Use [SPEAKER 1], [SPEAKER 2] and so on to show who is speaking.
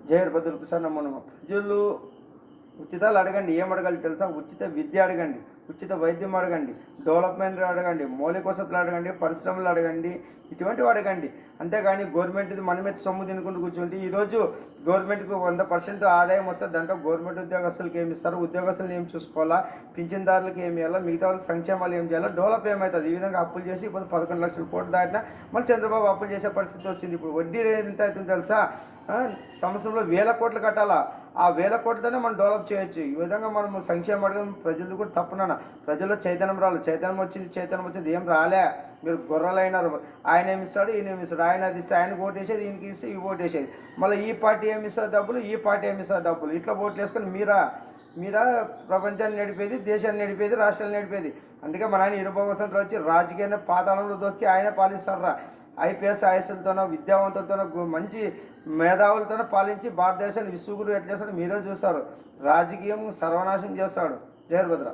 [SPEAKER 1] జయ వీరభద్ర ప్రసాద్ నమో నమః. ప్రజలు ఉచితాలు అడగండి. ఏం అడగాలి తెలుసా? ఉచిత విద్య అడగండి, ఉచిత వైద్యం అడగండి, డెవలప్మెంట్ అడగండి, మౌలిక వసతులు అడగండి, పరిశ్రమలు అడగండి, ఇటువంటివి అడగండి. అంతేగాని గవర్నమెంట్ది మనమే సొమ్ము తినుకుంటూ కూర్చుంటే ఈరోజు గవర్నమెంట్కి 100% ఆదాయం వస్తే దాంట్లో గవర్నమెంట్ ఉద్యోగస్తులకు ఏమి ఇస్తారు, ఉద్యోగస్తులను ఏం చూసుకోవాలా, పింఛన్దారులకు ఏమి చేయాలా, మిగతా వాళ్ళకి సంక్షేమాలు ఏం చేయాలా, డెవలప్ ఏమవుతుంది? ఈ విధంగా అప్పులు చేసి ఇప్పుడు 11 లక్షల కోట్లు దాటినా మళ్ళీ చంద్రబాబు అప్పులు చేసే పరిస్థితి వచ్చింది. ఇప్పుడు వడ్డీ ఎంత అవుతుంది తెలుసా? సంవత్సరంలో 1000 కోట్లు కట్టాలా. ఆ 1000 కోట్లతోనే మనం డెవలప్ చేయొచ్చు. ఈ విధంగా మనం సంక్షేమం అడగడం ప్రజలు కూడా తప్పునన్న. ప్రజల్లో చైతన్యం రాలి. చైతన్యం వచ్చింది ఏం రాలే. మీరు గొర్రెలైనారు. ఆయన ఏమి ఇస్తాడు, ఈయన ఏమి ఇస్తాడు. ఆయన అది ఇస్తే ఆయనకు ఓటేసేది, ఈయనకి ఇస్తే ఈ ఓటేసేది. మళ్ళీ ఈ పార్టీ ఏమి ఇస్తారు డబ్బులు, ఈ పార్టీ ఏమి ఇస్తారు డబ్బులు. ఇట్లా ఓట్లు వేసుకొని మీరా ప్రపంచాన్ని నడిపేది, దేశాన్ని నడిపేది, రాష్ట్రాన్ని నడిపేది. అందుకే మన ఆయన 20 వసంతాలు వచ్చి రాజకీయాన్ని పాతాళంలో దొక్కి ఆయన పాలిస్తారా. ఐపీఎస్ ఐఎస్ఎల్తోనో, విద్యావంతులతోనో, మంచి మేధావులతోనో పాలించి భారతదేశాన్ని విశ్వగురు ఎట్లా చేస్తాడో మీరే చూస్తారు. రాజకీయం సర్వనాశనం చేస్తాడు. జయ వీరభద్ర.